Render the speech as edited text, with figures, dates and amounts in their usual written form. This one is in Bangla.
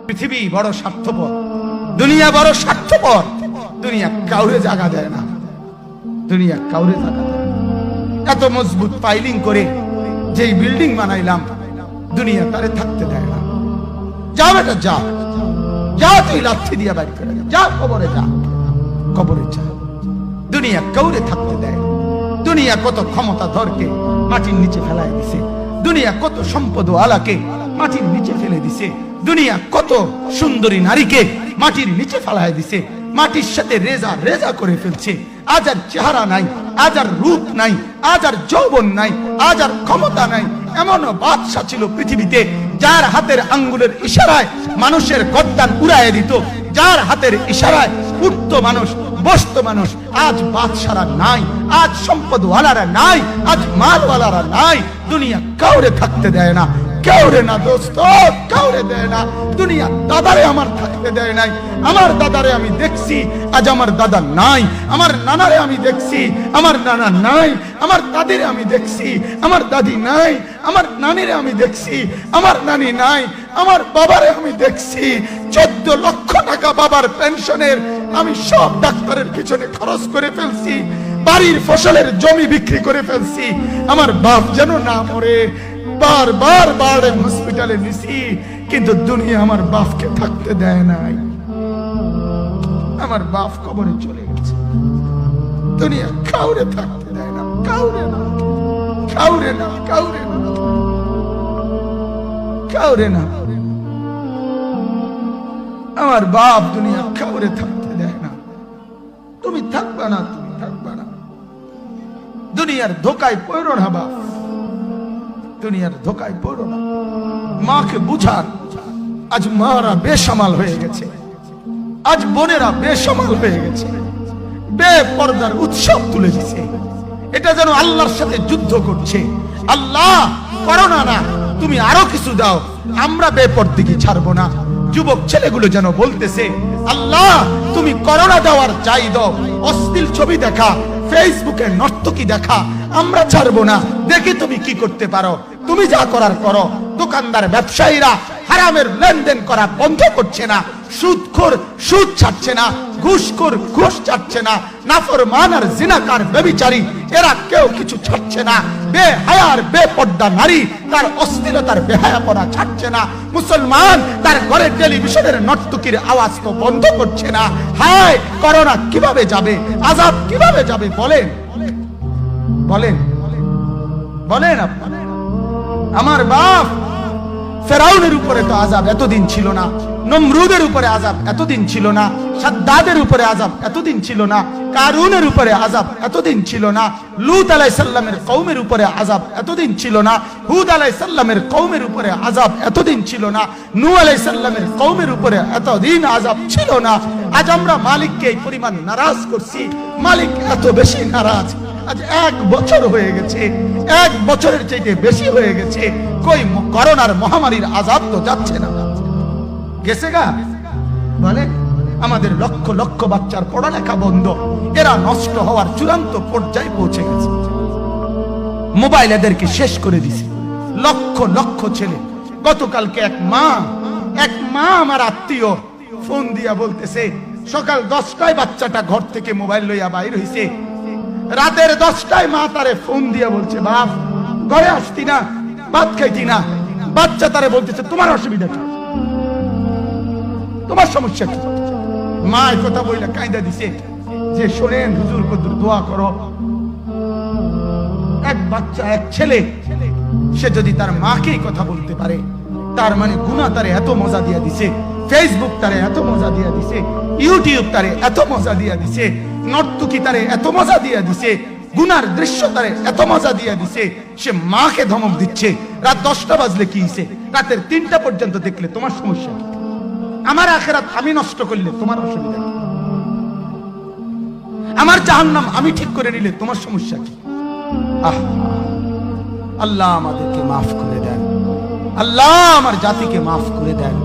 পৃথিবী বড় স্বার্থপর, দুনিয়া বড় স্বার্থপর। দুনিয়া কাউরে জায়গা দেয় না, দুনিয়া কাউরে জায়গা দেয় না। এত মজবুত পাইলিং করে যেই বিল্ডিং বানাইলাম, দুনিয়া তারে থাকতে দেয় না। যা বেটা যা, যা তুই লাথি দিয়া বাড়ি করে যা, কবরে যা, কবরে যা। দুনিয়া কাউরে থাকতে দেয়। দুনিয়া কত ক্ষমতা ধরকে মাটির নিচে ফেলায় দিছে, দুনিয়া কত সম্পদ আলাকে মাটির নিচে ফেলে দিছে, দুনিয়া কত সুন্দরী নারীকে মাটির নিচে ফেলায় দিছে, মাটির সাথে রেজা রেজা করে ফেলছে। আজ আর চেহারা নাই, আজ আর রূপ নাই, আজ আর যৌবন নাই, আজ আর ক্ষমতা নাই। এমন বাদশা ছিল পৃথিবীতে যার হাতের আঙ্গুলের ইশারায় মানুষের গর্দান উড়াইয়া দিত, যার হাতের ইশারায় উঠত মানুষ, বসত মানুষ। আজ বাদশারা নাই, আজ সম্পদওয়ালারা নাই, আজ মালওয়ালারা নাই। দুনিয়া কাউরে থাকতে দেয় না, কাউরে না দোস্ত, কাউরে দেয় না। দুনিয়া দাদারে আমার থাকতে দেয় নাই। আমার দাদারে আমি দেখছি, আজ আমার দাদা নাই। আমার নানারে আমি দেখছি, আমার নানা নাই। আমার দাদিরে আমি দেখছি, আমার দাদি নাই। আমার নানিরে আমি দেখছি, আমার নানি নাই। আমার বাবারে আমি দেখছি, 14 লক্ষ টাকা বাবার পেনশনের আমি সব ডাক্তারের পিছনে খরচ করে ফেলছি, বাড়ির ফসলের জমি বিক্রি করে ফেলছি। আমার বাপ যেন না মরে বারবার বারে হসপিটালে নিছি, কিন্তু দুনিয়া আমার বাপকে থাকতে দেয় নাই। আমার বাপ কবরে চলে গেছে। দুনিয়া কাউরে থাকতে দেয় না, কাউরে না, কাউরে না, কাউরে না, কাউরে না। আমার বাপ দুনিয়া কাউরে থাকতে দেয় না। তুমি থাকবা না, তুমি থাকবা না। দুনিয়ার ধোকায় পড়ো না বাপ, দুনিয়ার ধোকায় পড়ো না। মাকে বুঝান, আজ মারা বেসামাল হয়ে গেছে, আজ বোনেরা বেসামাল হয়ে গেছে, বেপরদার উৎসব তুলে দিছে। এটা যেন আল্লাহর সাথে যুদ্ধ করছে। আল্লাহ করোনা না, তুমি আরো কিছু দাও, আমরা বেপরদিকে ছাড়বো না। যুবক ছেলেগুলো যেন বলতেছে, আল্লাহ তুমি করোনা দেওয়ার চাই দাও, অশ্লীল ছবি দেখা, ফেসবুকে নর্তকী দেখা আমরা ছাড়বো না। দেখি তুমি কি করতে পারো, তুমি যা করার করো। দোকানদার ব্যবসায়ীরা হারামের লেনদেন করা বন্ধ করছে না, সুদখোর সুদ ছাড়ছে না, ঘুষখোর ঘুষ ছাড়ছে না, নাফরমান আর জিনাকার ব্যভিচারী এরা কেউ কিছু ছাড়ছে না। বেহায়ার বেপর্দা নারী তার অশ্লীলতার বেহায়াপনা ছাড়ছে না। মুসলমান তার ঘরে টেলিভিশনের নর্তকীর আওয়াজ তো বন্ধ করছে না। হায় করোনা কিভাবে যাবে, আযাব কিভাবে যাবে বলেন, বলেন, বলেন আপনারা। আমার বাপ ফেরাউনের উপরে তো আযাব এতদিন ছিল না, নমরুদের উপরে আযাব এতদিন ছিল না, সাদ্দাদের উপরে আযাব এতদিন ছিল না, কারুনের উপরে আযাব এতদিন ছিল না, লূত আলাইহিস সালামের কওমের উপরে আযাব এতদিন ছিল না, হুদ আলাইহিস সালামের কওমের উপরে আযাব এতদিন ছিল না, নূহ আলাইহিস সালামের কওমের উপরে এতদিন আযাব ছিল না। আজ আমরা মালিককে এই পরিমাণ নারাজ করছি, মালিক এত বেশি নারাজ। আজ 1 বছর হয়ে গেছে, 1 বছরের চাইতে বেশি হয়ে গেছে, কই করোনার মহামারীর আযাব তো যাচ্ছে না, গেছে গা বলে। আমাদের লক্ষ লক্ষ বাচ্চার পড়ালেখা বন্ধ, এরা নষ্ট হওয়ার চূড়ান্ত পর্যায়ে পৌঁছে গেছে। মোবাইল এদেরকে শেষ করে দিছে। লক্ষ লক্ষ ছেলে। গতকালকে এক মা আমার আত্মীয় ফোন দিয়া বলতেছে, সকাল 10টায় বাচ্চাটা ঘর থেকে মোবাইল লইয়া বাইর হইছে, রাতের 10টায় মা তারে ফোন দিয়া বলছে, বাপ ঘরে আসতি না, ভাত খাইতি না। বাচ্চা তারে বলতেছে, তোমার অসুবিধা কি, তোমার সমস্যা কি? মা এই কথা বইলা কায়দা দিছে যে শোনেন হুজুর কদ্দুর দোয়া করো। এক বাচ্চা, এক ছেলে, সে যদি তার মাকে কথা বলতে পারে, তার মানে গুনাহ তারে এত মজা দিয়া দিছে, ফেসবুক তারে এত মজা দিয়া দিছে, ইউটিউব তারে এত মজা দিয়া দিছে, নর্তকী তারে এত মজা দিয়া দিছে, গুনার দৃশ্য তারে এত মজা দিয়া দিছে, সে মাকে ধমক দিচ্ছে। রাত 10টা বাজলে কি হইছে, রাতের 3টা পর্যন্ত দেখলে তোমার সমস্যা কি? আমার আখিরাত আমি নষ্ট করলে তোমার অসুবিধা কি? আমার জাহান্নাম আমি ঠিক করে নিলে তোমার সমস্যা কি? আল্লাহ আমাদেরকে মাফ করে দেন, আল্লাহ আমার জাতিকে মাফ করে দেন।